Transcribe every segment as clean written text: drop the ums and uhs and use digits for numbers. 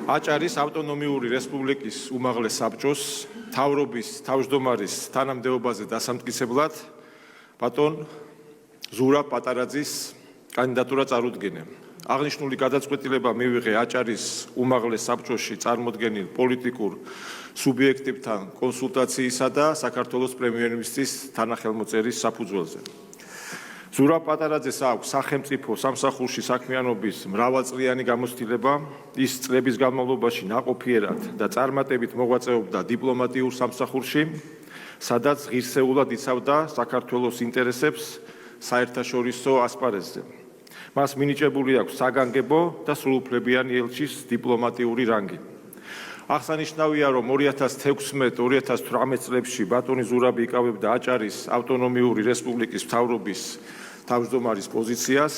აჭარის ავტონომიური რესპუბლიკის უმაღლეს საბჭოს თავრობის თავმჯდომარის თანამდებობაზე დასამტკიცებლად ბატონ ზურაბ პატარაძის კანდიდატურა წარუდგენე. აღნიშნული გადაწყვეტილება მივიღე აჭარის უმაღლეს საბჭოში წარმოდგენილ პოლიტიკურ სუბიექტებთან კონსულტაციისა და საქართველოს პრემიერ-მინისტრის თანახელმოწერის საფუძველზე. ზურაბ პატარაძეს აქვს სახელმწიფო სამსახურში საქმიანობის მრავალწლიანი გამოცდილება, ის წლების განმავლობაში ნაყოფიერად და წარმატებით მოღვაწეობდა დიპლომატიურ სამსახურში, სადაც ღირსეულად იცავდა საქართველოს ინტერესებს საერთაშორისო ასპარეზზე. მას მინიჭებული აქვს საგანგებო და სრულუფლებიანი ელჩის დიპლომატიური რანგი. აღსანიშნავია, რომ 2016-2018 წლებში ბატონი ზურაბი იკავებდა აჭარის ავტონომიური რესპუბლიკის მთავრობის თავმჯდომარის პოზიციას,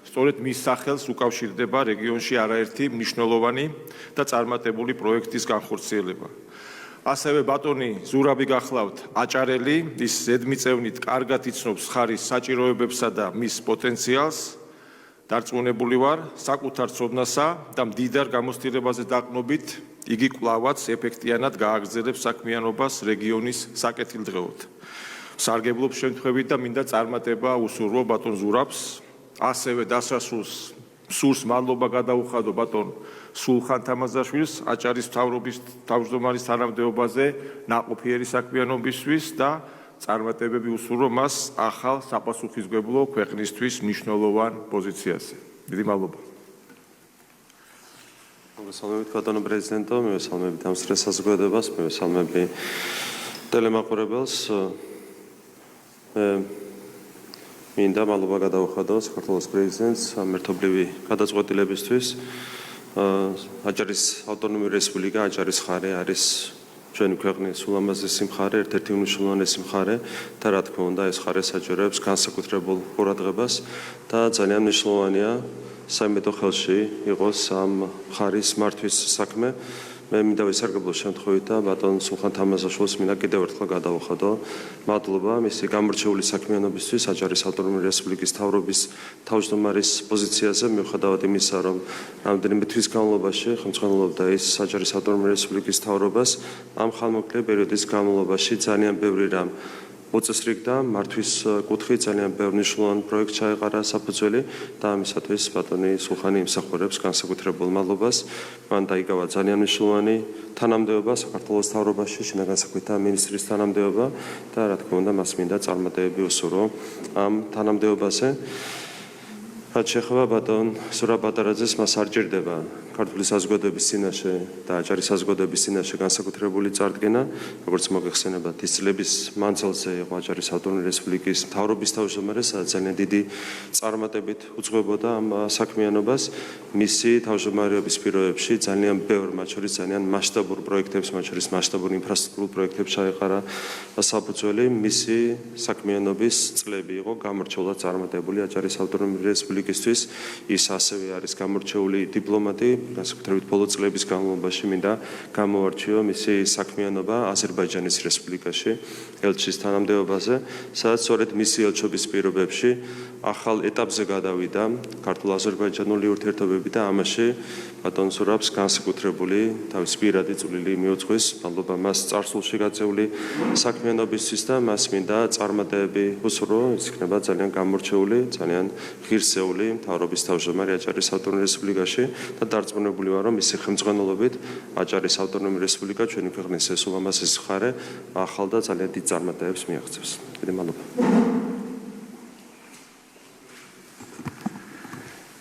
სწორედ მის სახელს უკავშირდება რეგიონში არაერთი მნიშვნელოვანი და წარმატებული პროექტის განხორციელება. ასევე ბატონი ზურაბი გახლავთ აჭარელი, ის ზედმიწევნით კარგად იცნობს ხარის საჭიროებებსა და მის პოტენციალს. დარწმუნებული ვარ, საკუთარ ცოდნასა და მდიდარ გამოცდილებაზე დაყრდნობით, იგი კვლავაც ეფექტიანად გააგრძელებს საქმიანობას რეგიონის საკეთილდღეოდ. სარგებლობს შემთხვევით და მინდა წარმატება უსურვო ბატონ ზურაბს, ასევე დასასრულს სურს მადლობა გადაუხადო ბატონ სულხან თამაზაშვილს აჭარის მთავრობის თავმჯდომარის თანამდებობაზე ნაყოფიერი საქმიანობისთვის და წარმატებები უსურვო მას ახალ საპასუხისმგებლო ქვეყნისთვის მნიშვნელოვან პოზიციაზე. დიდი მადლობა. მოგესალმებით ბატონო პრეზიდენტო, მივესალმებით ამ საზოგადოებას, მივესალმებით ტელემაყურებელს. მინდა მადლობა გადაუხადო საქართველოს პრეზიდენტს მერთობლივი გადაწყვეტილებისთვის. აჭარის ავტონომიური რესპუბლიკა, აჭარის მხარე არის ჩვენი ქვეყნის ულამაზესი მხარე, ერთ-ერთი უმნიშვნელოვანესი მხარე და რა თქმა უნდა ეს მხარე საჭიროებს განსაკუთრებულ ყურადღებას და ძალიან მნიშვნელოვანია საიმედო ხელში იყოს ამ მხარის მართვის საქმე. მე მინდა ვისარგებლო შემთხვევით და ბატონ სულხან თამაზაშვილს მინდა კიდევ ერთხელ გადაუხადო მადლობა მისი გამორჩეული საქმიანობისთვის აჭარის ავტონომიური რესპუბლიკის მთავრობის თავმჯდომარის პოზიციაზე, მიუხედავად იმისა, რომ რამდენიმე თვის განმავლობაში ხელმძღვანელობდა ის აჭარის ავტონომიური რესპუბლიკის მთავრობას, ამ ხანმოკლე პერიოდის განმავლობაში ძალიან ბევრი რამ მოწესრიგდა, მართვის კუთხით ძალიან ბევრი მნიშვნელოვანი პროექტი ჩაეყარა საფუძველი და ამისათვის ბატონი სულხანი იმსახურებს განსაკუთრებულ მადლობას. მან დაიკავა ძალიან მნიშვნელოვანი თანამდებობა საქართველოს მთავრობაში, შინაგან საქმეთა მინისტრის თანამდებობა და რა თქმა უნდა მას მინდა წარმატებები უსურვო ამ თანამდებობაზე. რაც შეეხება ბატონ ზურაბ პატარაძეს, მას არ ჭირდება ქართული საზოგადოების წინაშე და აჭარის საზოგადოების წინაშე განსაკუთრებული წარდგენა, როგორც მოგეხსენებათ, ის წლების მანძილზე იყო აჭარის ავტონომიური რესპუბლიკის მთავრობის თავმჯდომარე, სადაც ძალიან დიდი წარმატებით უძღვებოდა ამ საქმიანობას. მისი თავმჯდომარეობის პირობებში ძალიან ბევრ, მათ შორის ძალიან მასშტაბურ პროექტებს, მათ შორის მასშტაბურ ინფრასტრუქტურულ პროექტებს ჩაეყარა საფუძველი. მისი საქმიანობის წლები იყო გამორჩეულად წარმატებული აჭარის ავტონომიური რესპუბლიკისთვის. ის ასევე არის გამორჩეული დიპლომატი. განსაკუთრებით ბოლო წლების განმავლობაში მინდა გამოვარჩიო მისი საქმიანობა აზერბაიჯანის რესპუბლიკაში ელჩის თანამდებობაზე, სადაც სწორედ მისი ელჩობის პირობებში ახალ ეტაპზე გადავიდა ქართულ-აზერბაიჯანული ურთიერთობები და ამაში ბატონ ზურაბს განსაკუთრებული თავის პირადი წვლილი მიუძღვის. მადლობა მას წარსულში გაწეული საქმიანობისთვის და მას მინდა წარმატებები უსურვო, ის იქნება ძალიან გამორჩეული, ძალიან ღირსეული მთავრობის თავმჯდომარე აჭარის ავტონომიური რესპუბლიკაში და დარწმუნებული ვარ, რომ მისი ხელმძღვანელობით აჭარის ავტონომიური რესპუბლიკა ჩვენი ქვეყნის ეს ულამაზესი მხარე ახალ და ძალიან დიდ წარმატებებს მიაღწევს. დიდი მადლობა.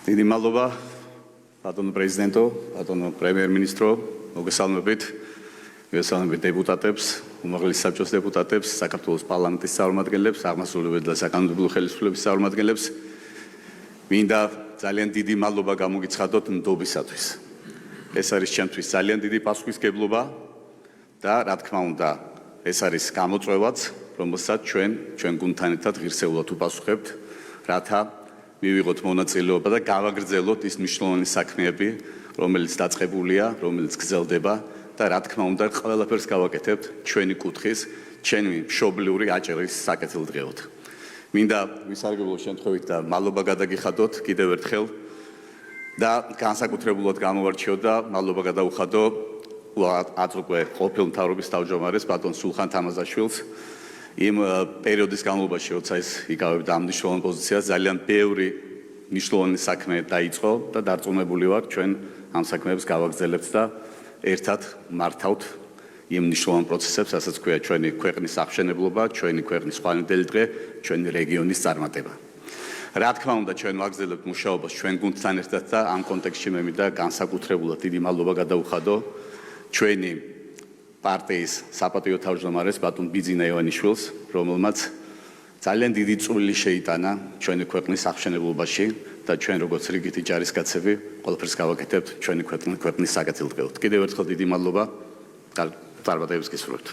დიდი მადლობა ბატონო პრეზიდენტო, ბატონო პრემიერ-მინისტრო, მოგესალმებით დეპუტატებს, უმაღლეს საბჭოს დეპუტატებს, საქართველოს პარლამენტის წარმომადგენლებს, აღმასრულებელ და საკანონმდებლო ხელისუფლების წარმომადგენლებს. მინდა ძალიან დიდი მადლობა გამოგიცხადოთ ნდობისათვის. ეს არის ჩემთვის ძალიან დიდი პასუხისმგებლობა და რა თქმა უნდა, ეს არის გამოწვევაც, რომელსაც ჩვენ გუნდთან ერთად ღირსეულად ვპასუხებთ, რათა მივიღოთ მონაწილეობა და გავაგრძელოთ ის მნიშვნელოვანი საქმეები, რომელიც დაწყებულია, რომელიც გრძელდება და რა თქმა უნდა, ყველაფერს გავაკეთებთ ჩვენი კუთხის, ჩვენი მშობლიური აჭარის საკეთილდღეოდ. მინდა ვისარგებლო შემთხვევით და მადლობა გადაგიხადოთ კიდევ ერთხელ და განსაკუთრებულად გამოვარჩიოდა მადლობა გადაუხადო აწუყვე ყოფილ მთავრობის თავმჯდომარეს ბატონ სულხან თამაზაშვილს იმ პერიოდის განმავლობაში, როცა ის იკავებდა ამ მნიშვნელოვან პოზიციას, ძალიან ბევრი მნიშვნელოვანი საქმე დაიწყო და დარწმუნებული ვარ, ჩვენ ამ საქმეებს გავაგრძელებთ და ერთად მართავთ იმ მნიშვნელოვან პროცესებს, რასაც ქვია ჩვენი ქვეყნის აღშენებლობა, ჩვენი ქვეყნის ხვალინდელი დღე, ჩვენი რეგიონის წარმატება. რა თქმა უნდა, ჩვენ ვაგრძელებთ მუშაობას ჩვენ გუნდთან ერთად და ამ კონტექსტში მე მინდა განსაკუთრებულად დიდი მადლობა გადაუხადო ჩვენი პარტიის საპატიო თავმჯდომარეს ბატონ ბიძინა ივანიშვილს, რომელმაც ძალიან დიდი წვლილი შეიტანა ჩვენი ქვეყნის აღშენებლობაში და ჩვენ როგორც რიგითი ჯარისკაცები ყველაფერს გავაკეთებთ ჩვენი ქვეყნის საკეთილდღეოდ. კიდევ ერთხელ დიდი მადლობა და წარმატებებს გისურვებთ.